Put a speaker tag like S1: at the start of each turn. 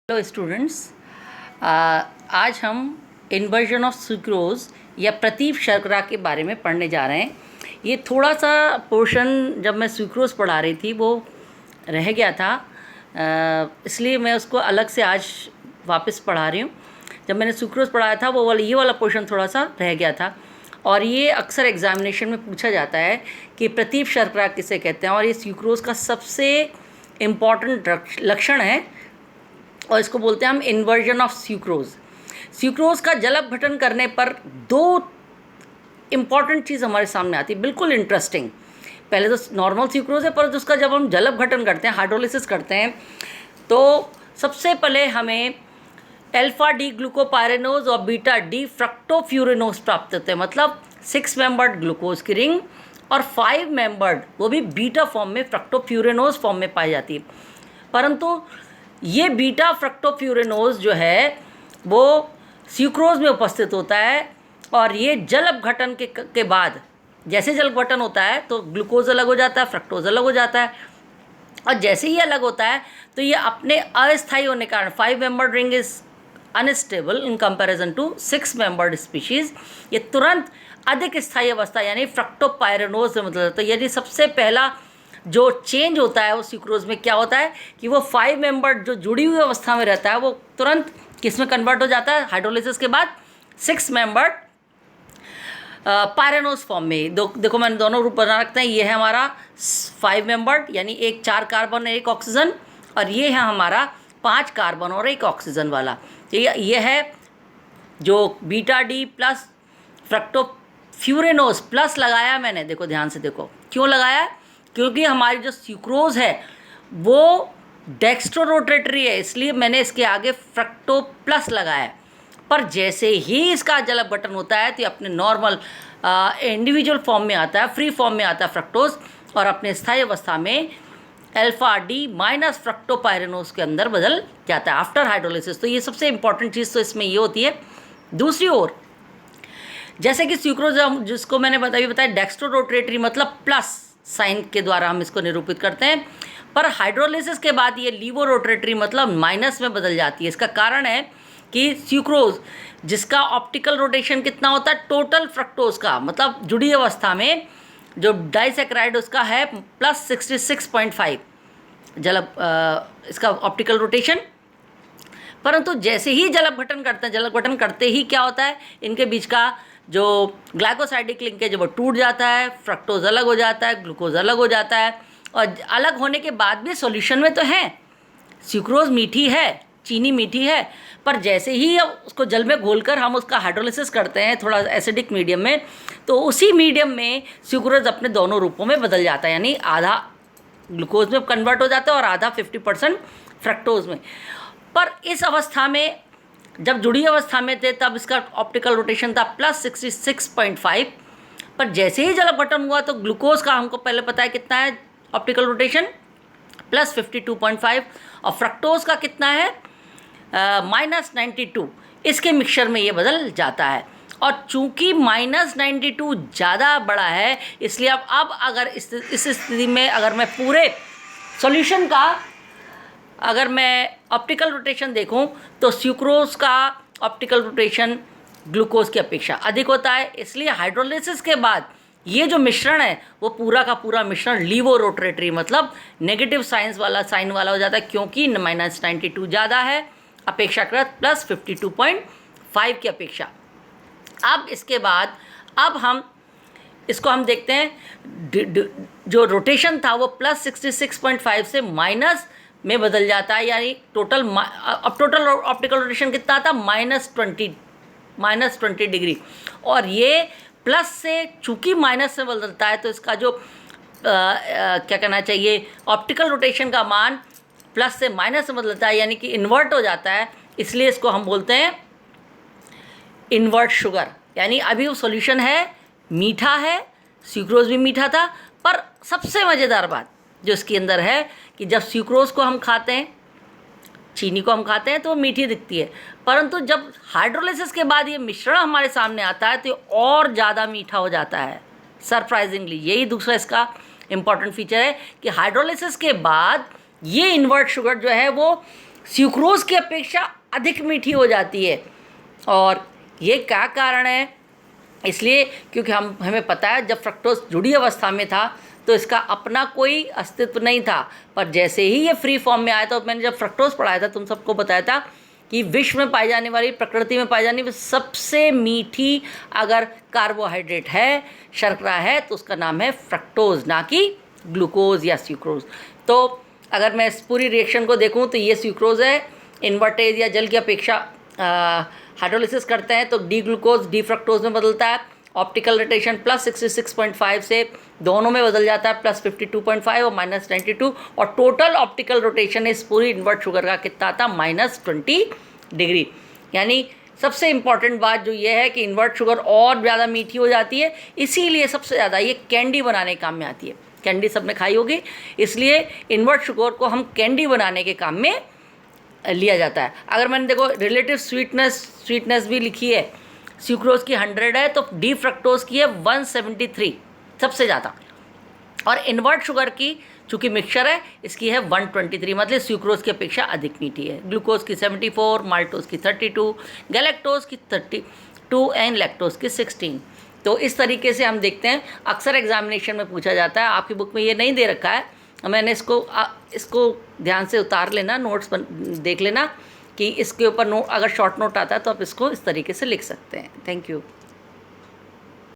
S1: Hello students, आज हम inversion of sucrose या प्रतीप शर्करा के बारे में पढ़ने जा रहे हैं। ये थोड़ा सा पोर्शन जब मैं सुक्रोज पढ़ा रही थी वो रह गया था, इसलिए मैं उसको अलग से आज वापस पढ़ा रही हूँ। जब मैंने सुक्रोज पढ़ाया था ये वाला पोर्शन थोड़ा सा रह गया था और ये अक्सर एग्जामिनेशन में पूछा जाता है कि प्रतीप शर्करा किसे कहते हैं, और ये सुक्रोज का सबसे इम्पॉर्टेंट लक्षण है और इसको बोलते हैं हम इन्वर्जन ऑफ सुक्रोज। सुक्रोज का जल अपघटन करने पर दो इम्पॉर्टेंट चीज़ हमारे सामने आती है, बिल्कुल इंटरेस्टिंग। पहले तो नॉर्मल सुक्रोज है, पर उसका जब हम जल अपघटन करते हैं, हाइड्रोलिसिस करते हैं, तो सबसे पहले हमें अल्फा डी ग्लूकोपायरेनोज और बीटा डी फ्रक्टोफ्यूरेनोज प्राप्त होते हैं। मतलब 6 मेंबर्ड ग्लूकोज की रिंग और 5 मेंबर्ड, वो भी बीटा फॉर्म में, फ्रक्टोफ्यूरेनोज फॉर्म में पाई जाती है। परंतु ये बीटा फ्रक्टोफ्यूरेनोज जो है वो सुक्रोज में उपस्थित होता है और ये जल अपघटन के बाद, जैसे जल अपघटन होता है तो ग्लूकोज अलग हो जाता है, फ्रक्टोज अलग हो जाता है, और जैसे ही अलग होता है तो ये अपने अस्थायी होने के कारण 5 membered ring is unstable in comparison to 6 membered species, ये तुरंत अधिक स्थायी अवस्था यानी फ्रक्टोपायरेनोज में मतलब। तो यदि सबसे पहला जो चेंज होता है वो सुक्रोज में क्या होता है कि वो 5 मेंबर्ड जो जुड़ी हुई अवस्था में रहता है वो तुरंत किस में कन्वर्ट हो जाता है हाइड्रोलिसिस के बाद 6 मेंबर्ड पायरेनोज फॉर्म में। देखो मैंने दोनों रूप बना रखते हैं। ये है हमारा 5 मेंबर्ड यानी 4 कार्बन और 1 ऑक्सीजन, और ये है हमारा 5 कार्बन और 1 ऑक्सीजन वाला। तो ये है जो बीटा डी प्लस फ्रक्टोफ्यूरेनोज प्लस लगाया मैंने, देखो ध्यान से देखो क्यों लगाया, क्योंकि हमारी जो सुक्रोज है वो डेक्स्ट्रो रोटेटरी है, इसलिए मैंने इसके आगे फ्रक्टो प्लस लगाया है। पर जैसे ही इसका जल अपघटन होता है तो ये अपने नॉर्मल इंडिविजुअल फॉर्म में आता है, फ्री फॉर्म में आता है फ्रक्टोज, और अपने स्थायी अवस्था में अल्फा डी माइनस फ्रक्टोपायरेनोज के अंदर बदल जाता है आफ्टर हाइड्रोलिसिस। तो ये सबसे इंपॉर्टेंट चीज़ तो इसमें ये होती है। दूसरी ओर जैसे कि सुक्रोज जिसको मैंने बताया डेक्स्ट्रो रोटेटरी मतलब प्लस साइन के द्वारा हम इसको निरूपित करते हैं, पर हाइड्रोलिसिस के बाद ये लीवो रोटेटरी मतलब माइनस में बदल जाती है। इसका कारण है कि सुक्रोज जिसका ऑप्टिकल रोटेशन कितना होता है टोटल फ्रक्टोज का, मतलब जुड़ी अवस्था में जो डाइसैकेराइड उसका है प्लस 66.5 इसका ऑप्टिकल रोटेशन। परंतु जैसे ही जल अपघटन करते हैं, जल अपघटन करते ही क्या होता है, इनके बीच का जो ग्लाइकोसाइडिक लिंकेज है वो टूट जाता है, फ्रक्टोज अलग हो जाता है, ग्लूकोज अलग हो जाता है, और अलग होने के बाद भी सॉल्यूशन में तो है, सुक्रोज मीठी है, चीनी मीठी है, पर जैसे ही उसको जल में घोलकर हम उसका हाइड्रोलिसिस करते हैं थोड़ा एसिडिक मीडियम में, तो उसी मीडियम में सुक्रोज अपने दोनों रूपों में बदल जाता है, यानी आधा ग्लूकोज में कन्वर्ट हो जाता है और आधा 50% फ्रक्टोज में। पर इस अवस्था में जब जुड़ी अवस्था में थे तब इसका ऑप्टिकल रोटेशन था प्लस 66.5, पर जैसे ही जल अपघटन हुआ तो ग्लूकोज का हमको पहले पता है कितना है ऑप्टिकल रोटेशन प्लस 52.5, और फ्रक्टोज का कितना है माइनस 92। इसके मिक्सचर में ये बदल जाता है, और चूंकि माइनस 92 ज़्यादा बड़ा है इसलिए अब अगर इस स्थिति में अगर मैं पूरे सॉल्यूशन का अगर मैं ऑप्टिकल रोटेशन देखूं तो सुक्रोज का ऑप्टिकल रोटेशन ग्लूकोज की अपेक्षा अधिक होता है। इसलिए हाइड्रोलिसिस के बाद ये जो मिश्रण है वो पूरा का पूरा मिश्रण लीवो रोटेटरी मतलब नेगेटिव साइन वाला हो जाता है, क्योंकि माइनस 92 ज़्यादा है अपेक्षाकृत प्लस 52.5 की अपेक्षा। अब इसके बाद अब हम इसको हम देखते हैं, जो रोटेशन था वो प्लस 66.5 से माइनस में बदल जाता है, यानी टोटल ऑप्टिकल रोटेशन कितना था माइनस 20 डिग्री, और ये प्लस से चूंकि माइनस से बदलता है तो इसका जो क्या कहना चाहिए ऑप्टिकल रोटेशन का मान प्लस से माइनस में बदलता है, यानी कि इन्वर्ट हो जाता है। इसलिए इसको हम बोलते हैं इन्वर्ट शुगर। यानी अभी वो सॉल्यूशन है, मीठा है, सुक्रोज भी मीठा था, पर सबसे मज़ेदार बात जो इसके अंदर है कि जब सुक्रोज को हम खाते हैं, चीनी को हम खाते हैं तो वो मीठी दिखती है, परंतु जब हाइड्रोलिसिस के बाद ये मिश्रण हमारे सामने आता है तो और ज़्यादा मीठा हो जाता है सरप्राइजिंगली। यही दूसरा इसका इम्पॉर्टेंट फीचर है कि हाइड्रोलिसिस के बाद ये इन्वर्ट शुगर जो है वो स्यूक्रोज की अपेक्षा अधिक मीठी हो जाती है। और ये क्या कारण है? इसलिए क्योंकि हमें पता है जब फ्रक्टोज जुड़ी अवस्था में था तो इसका अपना कोई अस्तित्व नहीं था, पर जैसे ही ये फ्री फॉर्म में आया, तो मैंने जब फ्रक्टोज पढ़ाया था तुम सबको बताया था कि विश्व में पाई जाने वाली, प्रकृति में पाई जाने वाली सबसे मीठी अगर कार्बोहाइड्रेट है, शर्करा है, तो उसका नाम है फ्रक्टोज, ना कि ग्लूकोज या स्यूक्रोज। तो अगर मैं इस पूरी रिएक्शन को देखूं तो ये स्यूक्रोज है, इन्वर्टेज या जल की अपेक्षा हाइड्रोलिसिस करते हैं तो डी ग्लूकोज डी फ्रक्टोज में बदलता है। ऑप्टिकल रोटेशन +66.5 से दोनों में बदल जाता है +52.5 और -92, और टोटल ऑप्टिकल रोटेशन इस पूरी इन्वर्ट शुगर का कितना था? -20 डिग्री। यानी सबसे इम्पॉर्टेंट बात जो ये है कि इन्वर्ट शुगर और ज़्यादा मीठी हो जाती है, इसीलिए सबसे ज़्यादा ये कैंडी बनाने के काम में आती है। कैंडी सबने खाई होगी, इसलिए इन्वर्ट शुगर को हम कैंडी बनाने के काम में लिया जाता है। अगर मैंने देखो रिलेटिव स्वीटनेस भी लिखी है, स्यूक्रोज की 100 है तो डी फ्रक्टोज की है 173 सबसे ज़्यादा, और इन्वर्ट शुगर की चूँकि मिक्सचर है इसकी है 123, मतलब स्यूक्रोज की अपेक्षा अधिक मीठी है। ग्लूकोज की 74, माल्टोज की 32, गैलेक्टोज की 32 एंड लैक्टोज की 16। तो इस तरीके से हम देखते हैं, अक्सर एग्जामिनेशन में पूछा जाता है। आपकी बुक में ये नहीं दे रखा है, मैंने इसको ध्यान से उतार लेना, नोट्स देख लेना कि इसके ऊपर अगर शॉर्ट नोट आता है तो आप इसको इस तरीके से लिख सकते हैं। Thank you.